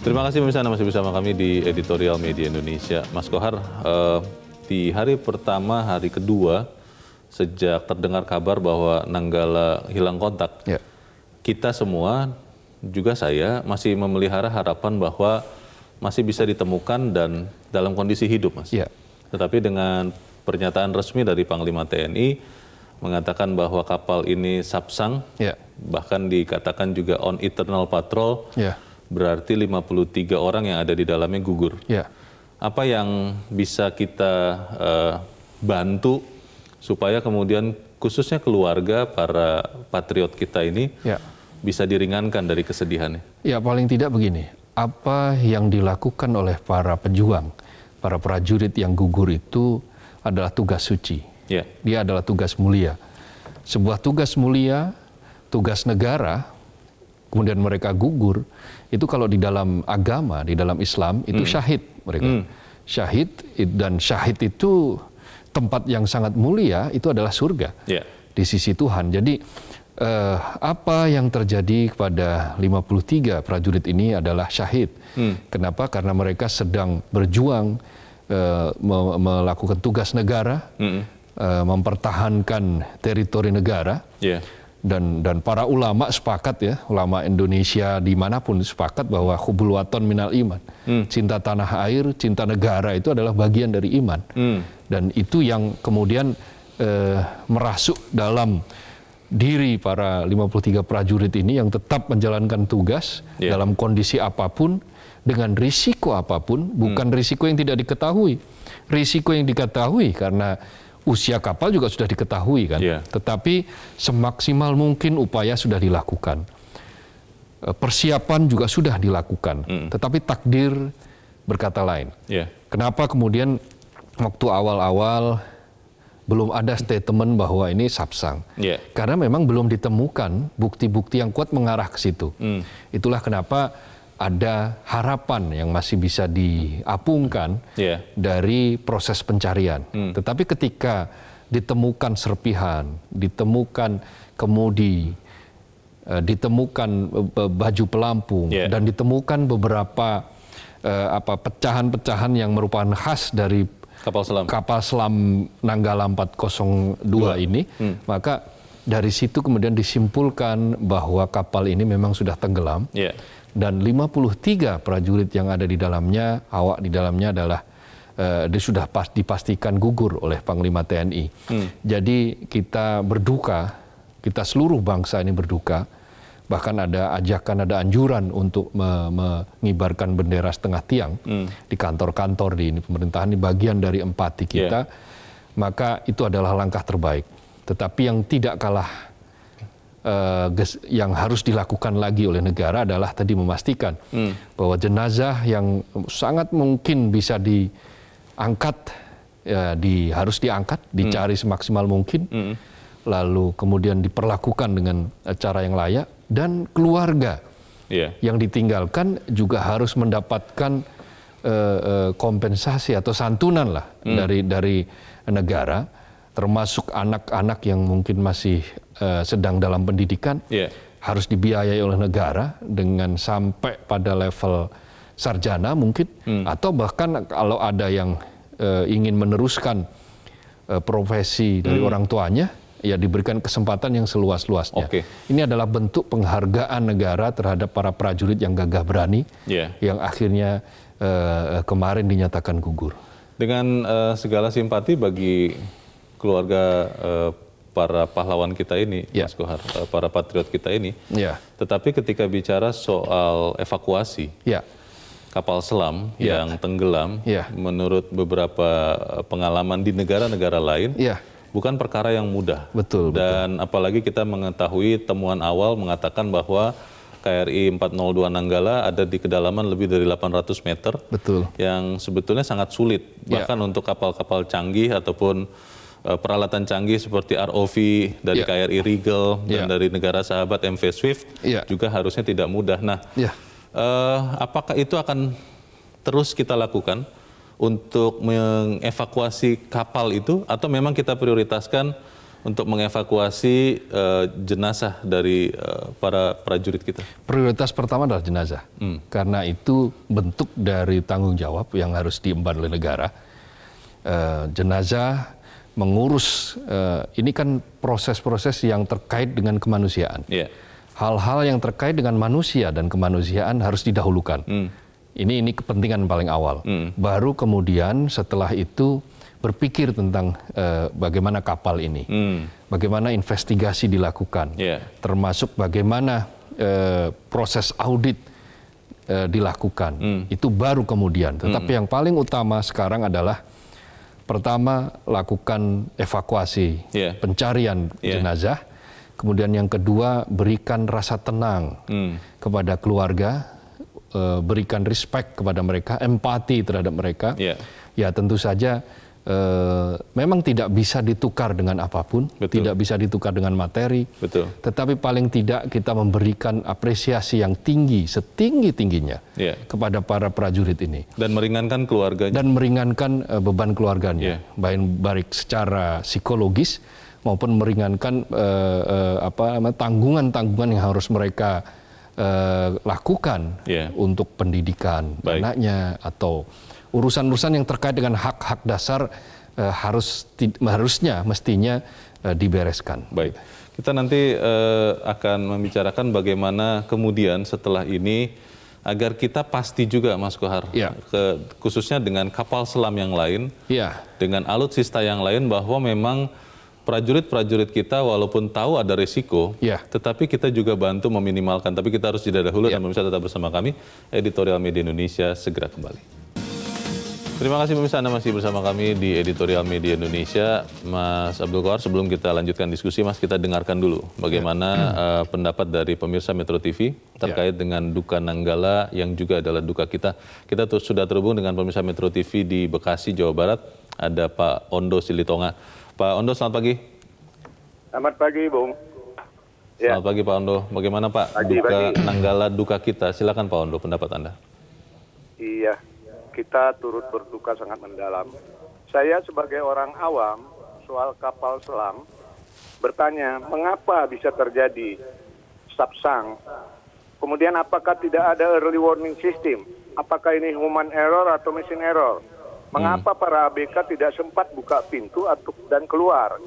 Terima kasih pemirsa, masih bersama kami di Editorial Media Indonesia. Mas Kohar, di hari pertama, hari kedua, sejak terdengar kabar bahwa Nanggala hilang kontak, kita semua, juga saya, masih memelihara harapan bahwa masih bisa ditemukan dan dalam kondisi hidup, Mas. Tetapi dengan pernyataan resmi dari Panglima TNI, mengatakan bahwa kapal ini Sapsang, bahkan dikatakan juga on eternal patrol, berarti 53 orang yang ada di dalamnya gugur. Apa yang bisa kita bantu supaya kemudian khususnya keluarga para patriot kita ini bisa diringankan dari kesedihannya? Ya, paling tidak begini, apa yang dilakukan oleh para pejuang, para prajurit yang gugur itu adalah tugas suci. Dia adalah tugas mulia. Sebuah tugas mulia, tugas negara, kemudian mereka gugur, itu kalau di dalam agama, di dalam Islam, itu syahid mereka. Syahid, dan syahid itu tempat yang sangat mulia, itu adalah surga di sisi Tuhan. Jadi apa yang terjadi kepada 53 prajurit ini adalah syahid. Kenapa? Karena mereka sedang berjuang melakukan tugas negara, mempertahankan teritori negara. Dan para ulama sepakat, ya, ulama Indonesia dimanapun sepakat bahwa hubul waton minal iman. Cinta tanah air, cinta negara itu adalah bagian dari iman. Dan itu yang kemudian merasuk dalam diri para 53 prajurit ini yang tetap menjalankan tugas dalam kondisi apapun, dengan risiko apapun, bukan risiko yang tidak diketahui. Risiko yang diketahui karena usia kapal juga sudah diketahui kan, tetapi semaksimal mungkin upaya sudah dilakukan, persiapan juga sudah dilakukan, tetapi takdir berkata lain. Kenapa kemudian waktu awal-awal belum ada statement bahwa ini Sapsang? Karena memang belum ditemukan bukti-bukti yang kuat mengarah ke situ. Itulah kenapa ada harapan yang masih bisa diapungkan dari proses pencarian. Tetapi ketika ditemukan serpihan, ditemukan kemudi, ditemukan baju pelampung, dan ditemukan beberapa pecahan-pecahan yang merupakan khas dari kapal selam Nanggala 402 ini, maka dari situ kemudian disimpulkan bahwa kapal ini memang sudah tenggelam. Dan 53 prajurit yang ada di dalamnya, awak di dalamnya adalah dia sudah dipastikan gugur oleh Panglima TNI. Jadi kita berduka, kita seluruh bangsa ini berduka. Bahkan ada ajakan, ada anjuran untuk mengibarkan bendera setengah tiang di kantor-kantor di pemerintahan, ini bagian dari empati kita. Maka itu adalah langkah terbaik. Tetapi yang tidak kalah yang harus dilakukan lagi oleh negara adalah tadi memastikan bahwa jenazah yang sangat mungkin bisa diangkat, harus diangkat, dicari semaksimal mungkin, lalu kemudian diperlakukan dengan cara yang layak, dan keluarga yang ditinggalkan juga harus mendapatkan kompensasi atau santunan lah dari negara, termasuk anak-anak yang mungkin masih sedang dalam pendidikan, harus dibiayai oleh negara dengan sampai pada level sarjana mungkin, atau bahkan kalau ada yang ingin meneruskan profesi dari orang tuanya, ya diberikan kesempatan yang seluas-luasnya. Ini adalah bentuk penghargaan negara terhadap para prajurit yang gagah berani, yang akhirnya kemarin dinyatakan gugur. Dengan segala simpati bagi keluarga para pahlawan kita ini, Mas Kohar, para patriot kita ini. Tetapi ketika bicara soal evakuasi kapal selam yang tenggelam, menurut beberapa pengalaman di negara-negara lain, bukan perkara yang mudah. Dan apalagi kita mengetahui temuan awal mengatakan bahwa KRI 402 Nanggala ada di kedalaman lebih dari 800 meter, yang sebetulnya sangat sulit, bahkan untuk kapal-kapal canggih ataupun peralatan canggih seperti ROV dari KRI Regal dan dari negara sahabat MV Swift juga harusnya tidak mudah. Nah, apakah itu akan terus kita lakukan untuk mengevakuasi kapal itu, atau memang kita prioritaskan untuk mengevakuasi jenazah dari para prajurit kita? Prioritas pertama adalah jenazah, karena itu bentuk dari tanggung jawab yang harus diemban oleh negara. Jenazah mengurus, ini kan proses-proses yang terkait dengan kemanusiaan. Hal-hal yang terkait dengan manusia dan kemanusiaan harus didahulukan. Ini kepentingan paling awal. Baru kemudian setelah itu berpikir tentang bagaimana kapal ini, bagaimana investigasi dilakukan, termasuk bagaimana proses audit dilakukan. Itu baru kemudian. Tetapi yang paling utama sekarang adalah pertama lakukan evakuasi, pencarian jenazah. Kemudian yang kedua berikan rasa tenang kepada keluarga, berikan respect kepada mereka, empati terhadap mereka. Ya tentu saja. Memang tidak bisa ditukar dengan apapun, tidak bisa ditukar dengan materi, tetapi paling tidak kita memberikan apresiasi yang tinggi, setinggi-tingginya kepada para prajurit ini. Dan meringankan keluarganya. Dan meringankan beban keluarganya, baik secara psikologis maupun meringankan tanggungan-tanggungan yang harus mereka lakukan untuk pendidikan anaknya atau urusan-urusan yang terkait dengan hak-hak dasar mestinya dibereskan. Baik, kita nanti akan membicarakan bagaimana kemudian setelah ini agar kita pasti juga, Mas Kohar, khususnya dengan kapal selam yang lain, dengan alutsista yang lain, bahwa memang prajurit-prajurit kita walaupun tahu ada risiko, tetapi kita juga bantu meminimalkan. Tapi kita harus jeda dahulu dan pemirsa tetap bersama kami. Editorial Media Indonesia segera kembali. Terima kasih pemirsa, Anda masih bersama kami di Editorial Media Indonesia. Mas Abdul Qahar, sebelum kita lanjutkan diskusi, Mas, kita dengarkan dulu bagaimana pendapat dari pemirsa Metro TV terkait dengan duka Nanggala yang juga adalah duka kita. Kita sudah terhubung dengan pemirsa Metro TV di Bekasi, Jawa Barat. Ada Pak Ondo Silitonga. Pak Ondo, selamat pagi. Selamat pagi, Bung. Selamat pagi, Pak Ondo. Bagaimana Pak duka Nanggala, duka kita? Silakan Pak Ondo, pendapat Anda. Iya, kita turut berduka sangat mendalam. Saya sebagai orang awam soal kapal selam bertanya, mengapa bisa terjadi sapsang? Kemudian apakah tidak ada early warning system? Apakah ini human error atau machine error? Mengapa para ABK tidak sempat buka pintu dan keluar?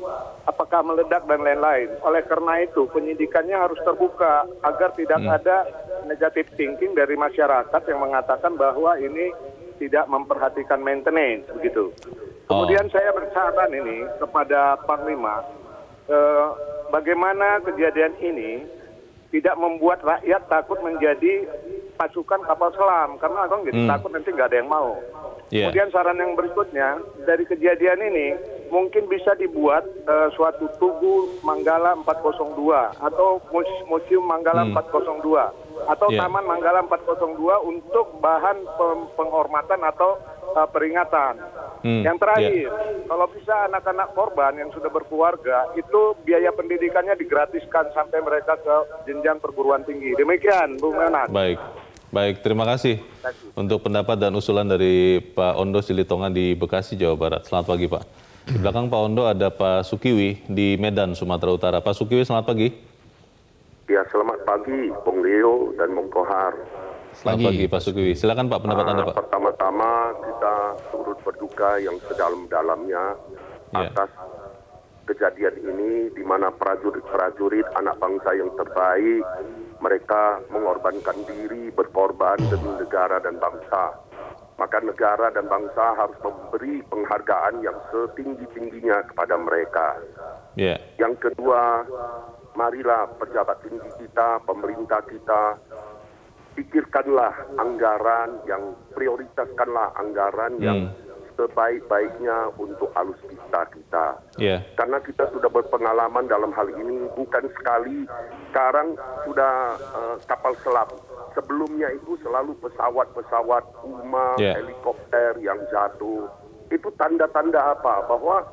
Apakah meledak dan lain-lain? Oleh karena itu, penyidikannya harus terbuka agar tidak ada negative thinking dari masyarakat yang mengatakan bahwa ini tidak memperhatikan maintenance, begitu. Kemudian saya bersaran ini kepada Panglima, bagaimana kejadian ini tidak membuat rakyat takut menjadi pasukan kapal selam, karena kalau jadi takut nanti nggak ada yang mau. Kemudian saran yang berikutnya, dari kejadian ini mungkin bisa dibuat suatu tugu Manggala 402 atau Museum Manggala 402 atau Taman Manggala 402 untuk bahan penghormatan atau peringatan. Yang terakhir, kalau bisa anak-anak korban yang sudah berkeluarga itu biaya pendidikannya digratiskan sampai mereka ke jenjang perguruan tinggi. Demikian, Bung Menan. Baik, terima kasih untuk pendapat dan usulan dari Pak Ondo Silitonga di Bekasi, Jawa Barat. Selamat pagi, Pak. Di belakang Pak Ondo ada Pak Sukiwi di Medan, Sumatera Utara. Pak Sukiwi, selamat pagi. Ya, selamat pagi, Bung Leo dan Bung Kohar. Selamat pagi, Pak Sukiwi. Silakan Pak, pendapat Anda, Pak. Pertama-tama kita turut berduka yang sedalam-dalamnya atas kejadian ini, di mana prajurit-prajurit anak bangsa yang terbaik, mereka mengorbankan diri, berkorban demi negara dan bangsa. Maka negara dan bangsa harus memberi penghargaan yang setinggi-tingginya kepada mereka. Yang kedua, marilah pejabat tinggi kita, pemerintah kita, pikirkanlah anggaran yang, prioritaskanlah anggaran yang sebaik-baiknya untuk alutsista kita. Karena kita sudah berpengalaman dalam hal ini, bukan sekali, sekarang sudah kapal selam. Sebelumnya itu selalu pesawat-pesawat UMA, helikopter yang jatuh. Itu tanda-tanda apa? Bahwa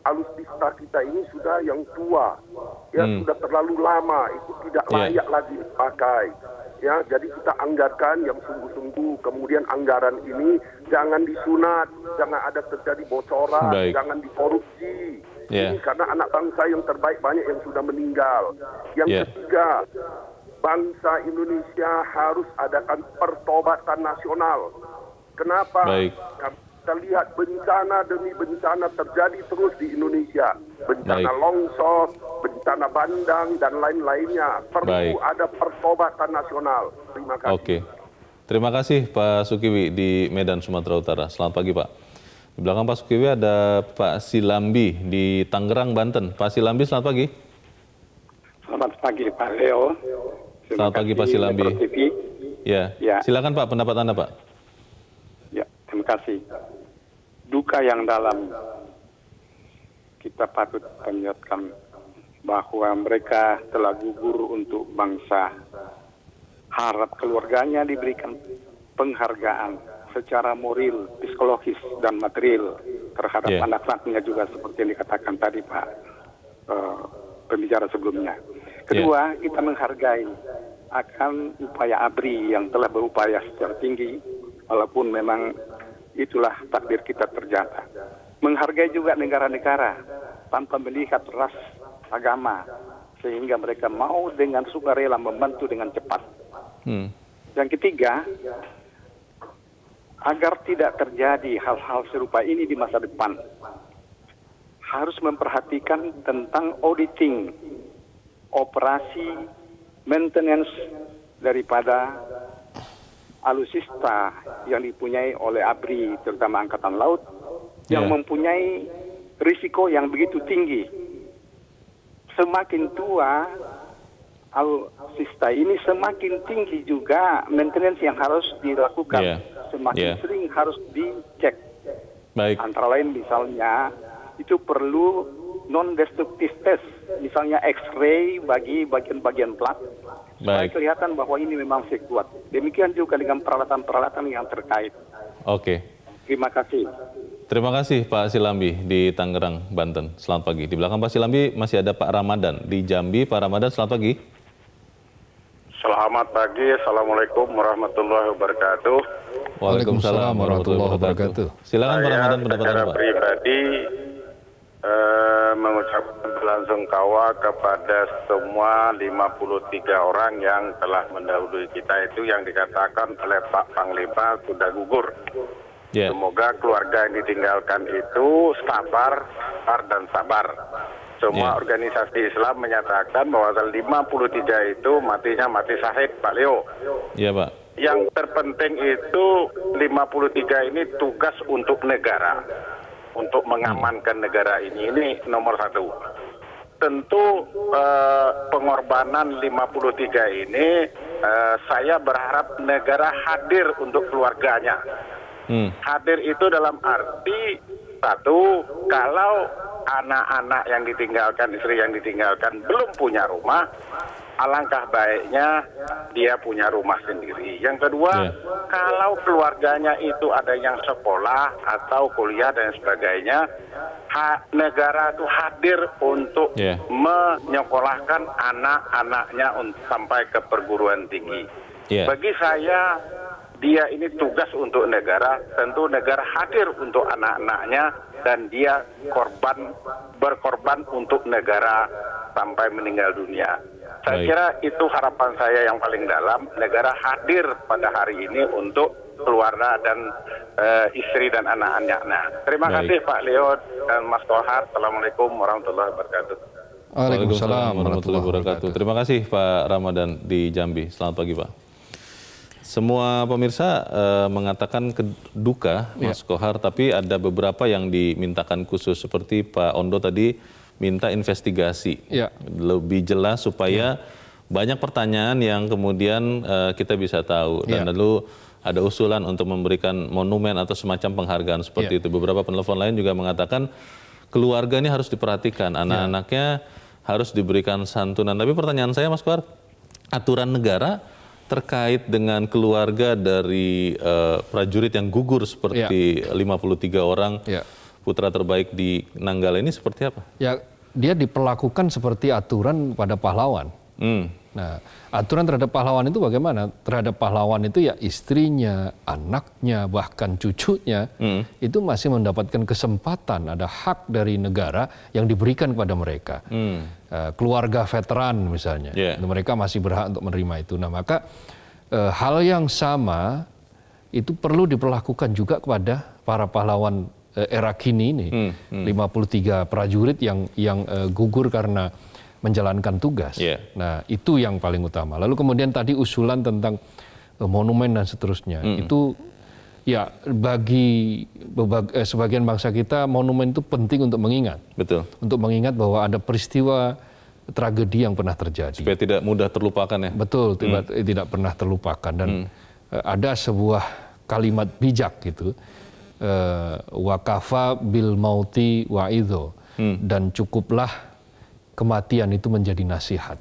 alutsista kita ini sudah yang tua, sudah terlalu lama, itu tidak layak lagi dipakai. Ya, jadi kita anggarkan yang sungguh-sungguh. Kemudian anggaran ini jangan disunat, jangan ada terjadi bocoran, jangan dikorupsi. Ini karena anak bangsa yang terbaik banyak yang sudah meninggal. Yang ketiga, bangsa Indonesia harus adakan pertobatan nasional. Kenapa? Kita lihat bencana demi bencana terjadi terus di Indonesia. Bencana longsor, bencana bandang, dan lain-lainnya. Perlu ada pertobatan nasional. Terima kasih. Terima kasih Pak Sukiwi di Medan, Sumatera Utara. Selamat pagi Pak. Di belakang Pak Sukiwi ada Pak Silambi di Tangerang, Banten. Pak Silambi, selamat pagi. Selamat pagi Pak Leo. Selamat pagi Pak Silambi. Ya, silakan Pak, pendapat Anda Pak. Ya, terima kasih. Duka yang dalam, kita patut mengingatkan bahwa mereka telah gugur untuk bangsa. Harap keluarganya diberikan penghargaan secara moral, psikologis, dan material terhadap anak-anaknya juga seperti yang dikatakan tadi Pak pembicara sebelumnya. Kedua, kita menghargai akan upaya ABRI yang telah berupaya secara tinggi, walaupun memang itulah takdir kita terjata. Menghargai juga negara-negara tanpa melihat ras, agama, sehingga mereka mau dengan sukarela membantu dengan cepat. Yang ketiga, agar tidak terjadi hal-hal serupa ini di masa depan, harus memperhatikan tentang auditing, operasi, maintenance daripada alutsista yang dipunyai oleh ABRI, terutama Angkatan Laut, yang mempunyai risiko yang begitu tinggi. Semakin tua alutsista ini, semakin tinggi juga maintenance yang harus dilakukan. Semakin sering harus dicek. Antara lain misalnya itu perlu non-destructive test, misalnya X-ray bagi bagian-bagian plat, supaya kelihatan bahwa ini memang sekuat. Demikian juga dengan peralatan-peralatan yang terkait. Terima kasih. Terima kasih Pak Silambi di Tangerang, Banten. Selamat pagi. Di belakang Pak Silambi masih ada Pak Ramadan di Jambi. Pak Ramadan, selamat pagi. Selamat pagi, Assalamualaikum warahmatullahi wabarakatuh. Waalaikumsalam warahmatullahi wabarakatuh. Silakan Pak Ramadan, pendapat Anda Pak. Saya pribadi mengucapkan belasungkawa kepada semua 53 orang yang telah mendahului kita itu yang dikatakan oleh Pak Panglima sudah gugur. Semoga keluarga yang ditinggalkan itu sabar dan sabar. Semua organisasi Islam menyatakan bahwa 53 itu matinya mati syahid, Pak Leo. Iya, Pak. Yang terpenting itu 53 ini tugas untuk negara, untuk mengamankan negara ini nomor satu. Tentu pengorbanan 53 ini saya berharap negara hadir untuk keluarganya. Hadir itu dalam arti satu, kalau anak-anak yang ditinggalkan, istri yang ditinggalkan belum punya rumah, alangkah baiknya dia punya rumah sendiri. Yang kedua, kalau keluarganya itu ada yang sekolah atau kuliah dan sebagainya, negara itu hadir untuk menyekolahkan anak-anaknya sampai ke perguruan tinggi. Bagi saya, dia ini tugas untuk negara, tentu negara hadir untuk anak-anaknya dan dia berkorban untuk negara sampai meninggal dunia. Saya kira itu harapan saya yang paling dalam, negara hadir pada hari ini untuk keluarga dan istri dan anak-anaknya. Terima kasih Pak Leo dan Mas Kohar. Assalamualaikum warahmatullahi wabarakatuh. Waalaikumsalam warahmatullahi wabarakatuh. Terima kasih Pak Ramadan di Jambi. Selamat pagi Pak. Semua pemirsa mengatakan duka Mas Kohar, tapi ada beberapa yang dimintakan khusus seperti Pak Ondo tadi minta investigasi lebih jelas supaya banyak pertanyaan yang kemudian kita bisa tahu dan lalu ada usulan untuk memberikan monumen atau semacam penghargaan seperti itu. Beberapa penelpon lain juga mengatakan keluarga ini harus diperhatikan, anak-anaknya harus diberikan santunan. Tapi pertanyaan saya Mas Kohar, aturan negara terkait dengan keluarga dari prajurit yang gugur seperti 53 orang putra terbaik di Nanggala ini seperti apa? Ya, dia diperlakukan seperti aturan pada pahlawan. Nah, aturan terhadap pahlawan itu bagaimana? Terhadap pahlawan itu ya istrinya, anaknya, bahkan cucunya itu masih mendapatkan kesempatan, ada hak dari negara yang diberikan kepada mereka. Keluarga veteran misalnya, mereka masih berhak untuk menerima itu. Nah, maka hal yang sama itu perlu diperlakukan juga kepada para pahlawan era kini ini. 53 prajurit yang gugur karena menjalankan tugas. Nah, itu yang paling utama. Lalu kemudian tadi usulan tentang monumen dan seterusnya. Itu ya bagi sebagian bangsa kita monumen itu penting untuk mengingat. Betul. Untuk mengingat bahwa ada peristiwa tragedi yang pernah terjadi. Supaya tidak mudah terlupakan ya. Betul, tidak pernah terlupakan. Dan ada sebuah kalimat bijak gitu. Wakafa bil mauti wa'idho. Dan cukuplah kematian itu menjadi nasihat.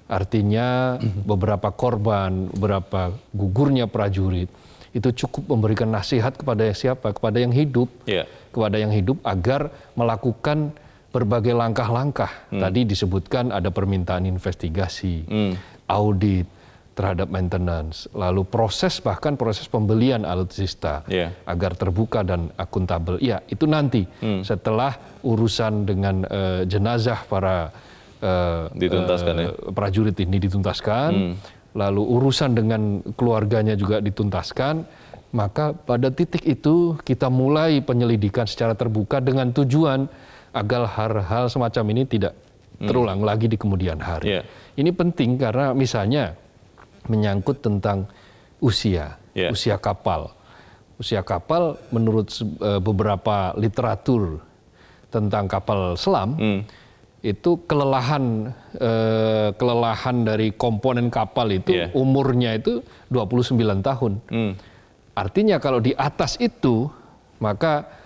Artinya beberapa korban, beberapa gugurnya prajurit itu cukup memberikan nasihat kepada siapa? Kepada yang hidup. Kepada yang hidup agar melakukan berbagai langkah-langkah. Tadi disebutkan ada permintaan investigasi, audit terhadap maintenance, lalu bahkan proses pembelian alutsista agar terbuka dan akuntabel. Ya, itu nanti setelah urusan dengan jenazah para prajurit ini dituntaskan, lalu urusan dengan keluarganya juga dituntaskan, maka pada titik itu kita mulai penyelidikan secara terbuka dengan tujuan agar hal-hal semacam ini tidak terulang lagi di kemudian hari. Ini penting karena misalnya menyangkut tentang usia kapal. Usia kapal menurut beberapa literatur tentang kapal selam itu kelelahan dari komponen kapal itu umurnya itu 29 tahun. Artinya kalau di atas itu maka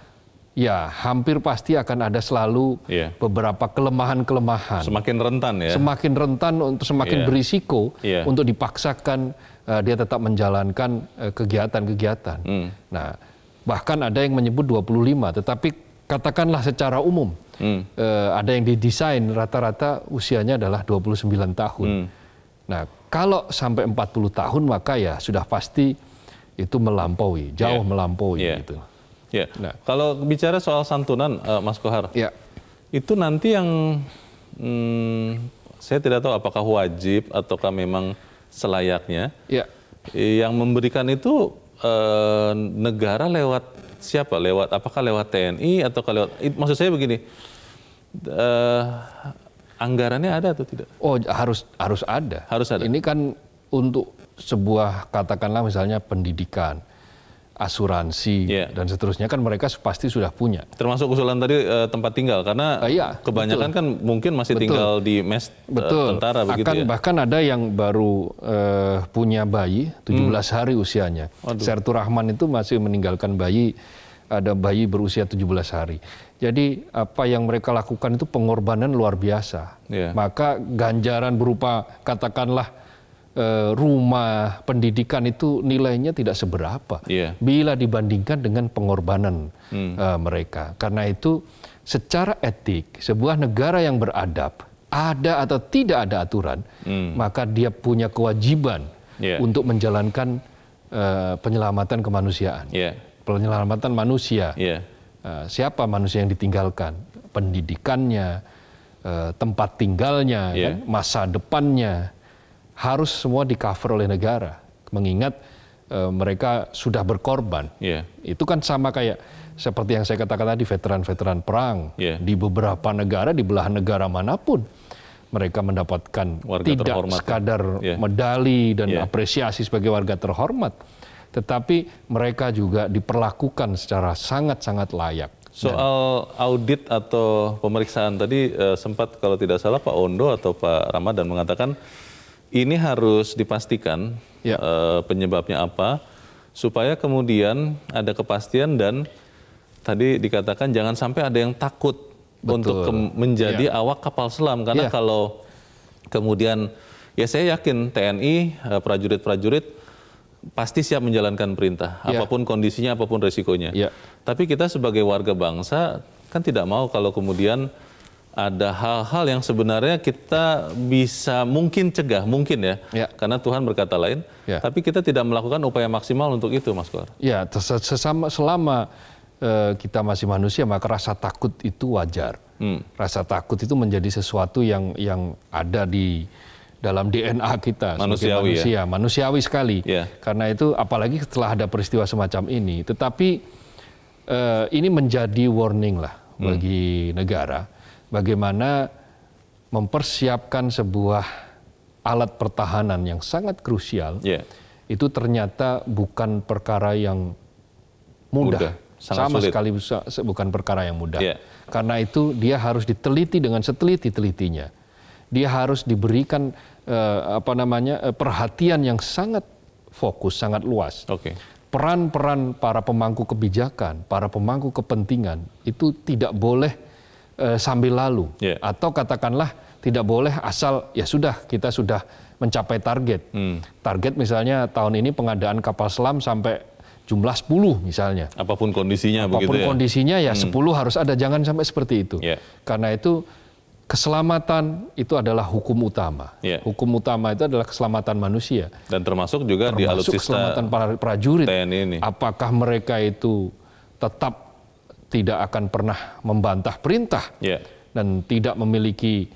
ya hampir pasti akan ada selalu beberapa kelemahan-kelemahan. Semakin rentan ya. Semakin rentan untuk semakin berisiko untuk dipaksakan dia tetap menjalankan kegiatan-kegiatan. Nah, bahkan ada yang menyebut 25, tetapi katakanlah secara umum ada yang didesain rata-rata usianya adalah 29 tahun. Nah, kalau sampai 40 tahun maka ya sudah pasti itu melampaui, jauh melampaui gitu. Nah, kalau bicara soal santunan, Mas Kohar, itu nanti yang saya tidak tahu apakah wajib ataukah memang selayaknya. Yang memberikan itu negara lewat siapa? Apakah lewat TNI ataukah lewat? Maksud saya begini, anggarannya ada atau tidak? Oh, harus ada. Harus ada. Ini kan untuk sebuah katakanlah misalnya pendidikan, asuransi dan seterusnya kan mereka pasti sudah punya. Termasuk usulan tadi tempat tinggal karena kebanyakan kan mungkin masih tinggal di mes tentara begitu ya. Bahkan ada yang baru punya bayi 17 hari usianya. Sertu Rahman itu masih meninggalkan bayi, ada bayi berusia 17 hari. Jadi apa yang mereka lakukan itu pengorbanan luar biasa. Maka ganjaran berupa katakanlah rumah, pendidikan itu nilainya tidak seberapa bila dibandingkan dengan pengorbanan mereka. Karena itu secara etik sebuah negara yang beradab, ada atau tidak ada aturan, maka dia punya kewajiban untuk menjalankan penyelamatan kemanusiaan, penyelamatan manusia. Siapa manusia yang ditinggalkan? Pendidikannya, tempat tinggalnya, masa depannya. Harus semua di-cover oleh negara, mengingat mereka sudah berkorban. Itu kan sama kayak seperti yang saya katakan tadi, veteran-veteran perang di beberapa negara, di belahan negara manapun, mereka mendapatkan tidak sekadar medali dan apresiasi sebagai warga terhormat, tetapi mereka juga diperlakukan secara sangat-sangat layak. Soal audit atau pemeriksaan tadi sempat kalau tidak salah Pak Ondo atau Pak Ramadan mengatakan ini harus dipastikan penyebabnya apa, supaya kemudian ada kepastian dan tadi dikatakan jangan sampai ada yang takut untuk menjadi awak kapal selam. Karena kalau kemudian, ya saya yakin TNI, prajurit-prajurit pasti siap menjalankan perintah, apapun kondisinya, apapun resikonya. Tapi kita sebagai warga bangsa kan tidak mau kalau kemudian ada hal-hal yang sebenarnya kita bisa mungkin cegah, mungkin ya, karena Tuhan berkata lain, tapi kita tidak melakukan upaya maksimal untuk itu, Mas Kohar. Ya, selama kita masih manusia, maka rasa takut itu wajar. Rasa takut itu menjadi sesuatu yang ada di dalam DNA kita, manusiawi, manusia, manusiawi sekali. Karena itu, apalagi setelah ada peristiwa semacam ini, tetapi ini menjadi warning lah bagi negara. Bagaimana mempersiapkan sebuah alat pertahanan yang sangat krusial, itu ternyata bukan perkara yang mudah. Sama sekali bukan perkara yang mudah. Karena itu dia harus diteliti dengan seteliti-telitinya. Dia harus diberikan perhatian yang sangat fokus, sangat luas. Peran-peran para pemangku kebijakan, para pemangku kepentingan itu tidak boleh sambil lalu, atau katakanlah tidak boleh asal ya sudah kita sudah mencapai target. Target misalnya tahun ini pengadaan kapal selam sampai jumlah 10 misalnya. Apapun kondisinya begitu ya. Apapun kondisinya ya 10 harus ada, jangan sampai seperti itu. Karena itu keselamatan itu adalah hukum utama. Hukum utama itu adalah keselamatan manusia. Dan termasuk juga di alutsista keselamatan para prajurit. TNI ini. Apakah mereka itu tetap tidak akan pernah membantah perintah dan tidak memiliki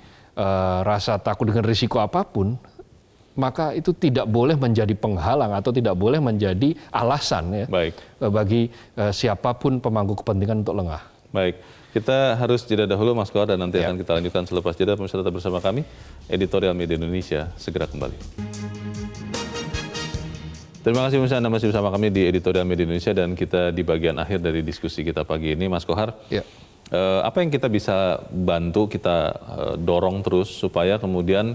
rasa takut dengan risiko apapun, maka itu tidak boleh menjadi penghalang atau tidak boleh menjadi alasan bagi siapapun pemangku kepentingan untuk lengah. Baik, kita harus jeda dahulu Mas Kohar, dan nanti akan kita lanjutkan selepas jeda. Pemirsa tetap bersama kami, Editorial Media Indonesia segera kembali. Terima kasih pemirsa, Anda masih bersama kami di Editorial Media Indonesia, dan kita di bagian akhir dari diskusi kita pagi ini. Mas Kohar, apa yang kita bisa bantu, kita dorong terus supaya kemudian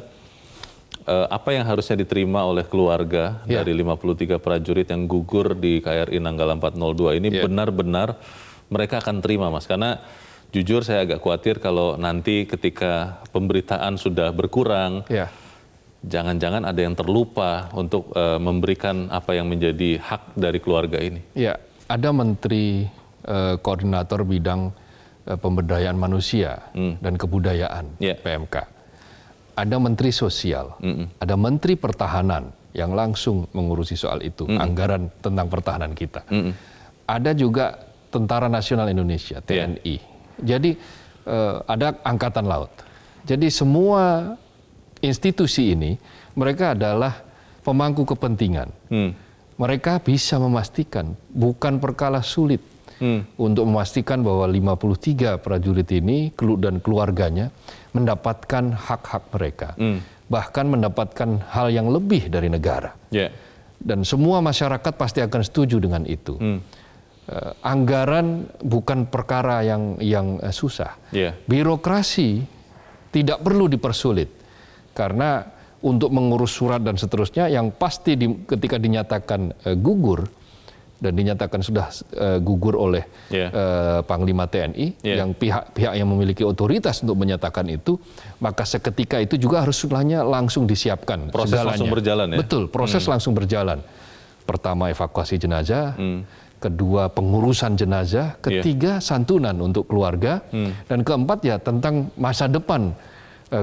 apa yang harusnya diterima oleh keluarga dari 53 prajurit yang gugur di KRI Nanggala 402 ini benar-benar mereka akan terima, Mas? Karena jujur saya agak khawatir kalau nanti ketika pemberitaan sudah berkurang, jangan-jangan ada yang terlupa untuk memberikan apa yang menjadi hak dari keluarga ini. Ya, ada Menteri Koordinator Bidang Pemberdayaan Manusia dan Kebudayaan, PMK. Ada Menteri Sosial, ada Menteri Pertahanan yang langsung mengurusi soal itu, anggaran tentang pertahanan kita. Ada juga Tentara Nasional Indonesia, TNI. Jadi ada Angkatan Laut. Jadi semua institusi ini, mereka adalah pemangku kepentingan. Mereka bisa memastikan, bukan perkara sulit untuk memastikan bahwa 53 prajurit ini dan keluarganya mendapatkan hak-hak mereka. Bahkan mendapatkan hal yang lebih dari negara. Dan semua masyarakat pasti akan setuju dengan itu. Anggaran bukan perkara yang susah. Birokrasi tidak perlu dipersulit. Karena untuk mengurus surat dan seterusnya yang pasti ketika dinyatakan gugur dan dinyatakan sudah gugur oleh Panglima TNI, yang pihak yang memiliki otoritas untuk menyatakan itu, maka seketika itu juga harus langsung disiapkan. Proses langsung berjalan ya? Betul, proses langsung berjalan. Pertama evakuasi jenazah, kedua pengurusan jenazah, ketiga santunan untuk keluarga, dan keempat ya tentang masa depan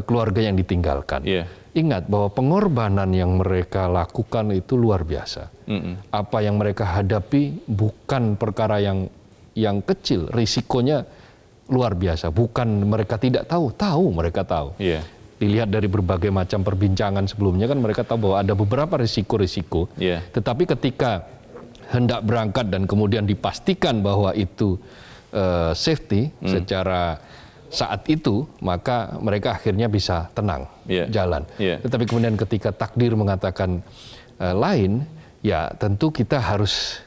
keluarga yang ditinggalkan. Ingat bahwa pengorbanan yang mereka lakukan itu luar biasa. Apa yang mereka hadapi bukan perkara yang kecil, risikonya luar biasa. Bukan mereka tidak tahu, mereka tahu. Dilihat dari berbagai macam perbincangan sebelumnya kan mereka tahu bahwa ada beberapa risiko-risiko. Tetapi ketika hendak berangkat dan kemudian dipastikan bahwa itu safety secara saat itu, maka mereka akhirnya bisa tenang jalan. Tetapi kemudian ketika takdir mengatakan lain, ya tentu kita harus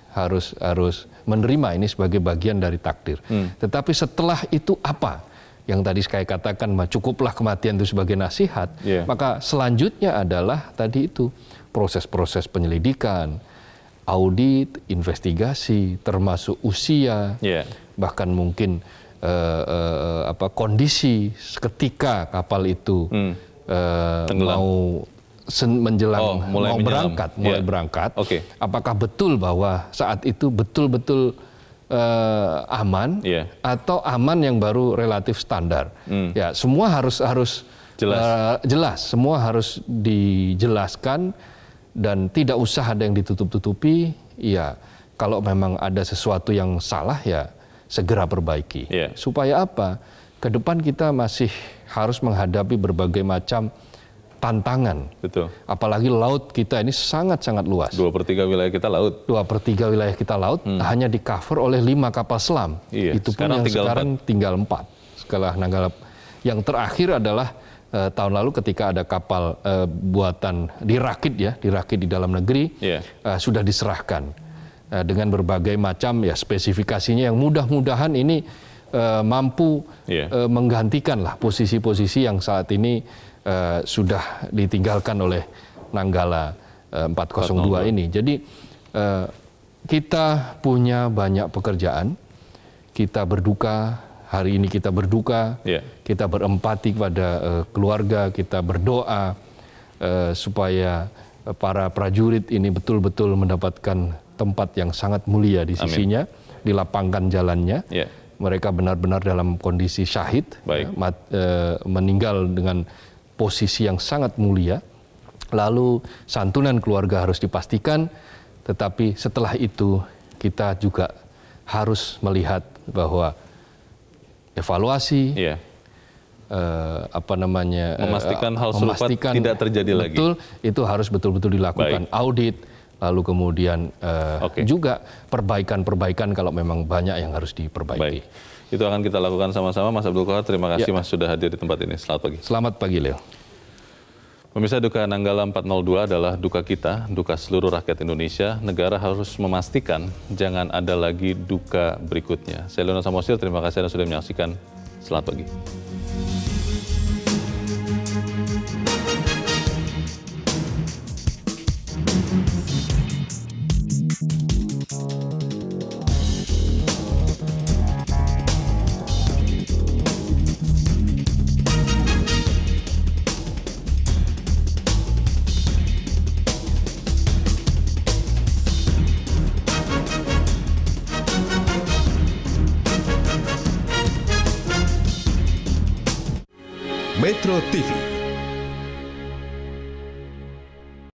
menerima ini sebagai bagian dari takdir. Tetapi setelah itu apa? Yang tadi saya katakan, cukuplah kematian itu sebagai nasihat. Maka selanjutnya adalah tadi itu proses-proses penyelidikan, audit, investigasi, termasuk usia, bahkan mungkin kondisi ketika kapal itu mau mulai berangkat, apakah betul bahwa saat itu betul-betul aman atau aman yang baru relatif standar. Ya, semua harus jelas, semua harus dijelaskan dan tidak usah ada yang ditutup-tutupi. Ya, kalau memang ada sesuatu yang salah ya segera perbaiki. Supaya apa? Ke depan kita masih harus menghadapi berbagai macam tantangan. Betul. Apalagi laut kita ini sangat-sangat luas. 2/3 wilayah kita laut. 2/3 wilayah kita laut hanya di cover oleh 5 kapal selam. Itu pun yang sekarang tinggal 4. Setelah Nanggala. Yang terakhir adalah tahun lalu ketika ada kapal buatan dirakit di dalam negeri, sudah diserahkan dengan berbagai macam ya spesifikasinya yang mudah-mudahan ini mampu menggantikan lah posisi-posisi yang saat ini sudah ditinggalkan oleh Nanggala 402 ini. Jadi kita punya banyak pekerjaan, kita berduka, hari ini kita berduka, kita berempati kepada keluarga, kita berdoa supaya para prajurit ini betul-betul mendapatkan tempat yang sangat mulia di sisinya, dilapangkan jalannya. Mereka benar-benar dalam kondisi syahid, meninggal dengan posisi yang sangat mulia. Lalu santunan keluarga harus dipastikan, tetapi setelah itu kita juga harus melihat bahwa evaluasi, memastikan hal serupa tidak terjadi lagi. Betul, itu harus betul-betul dilakukan. Audit, lalu kemudian juga perbaikan-perbaikan kalau memang banyak yang harus diperbaiki. Itu akan kita lakukan sama-sama. Mas Abdul Qohar, terima kasih Mas sudah hadir di tempat ini. Selamat pagi. Selamat pagi, Leo. Pemirsa, duka Nanggala 402 adalah duka kita, duka seluruh rakyat Indonesia. Negara harus memastikan jangan ada lagi duka berikutnya. Saya Leonard Samosir, terima kasih Anda sudah menyaksikan. Selamat pagi. Metro TV.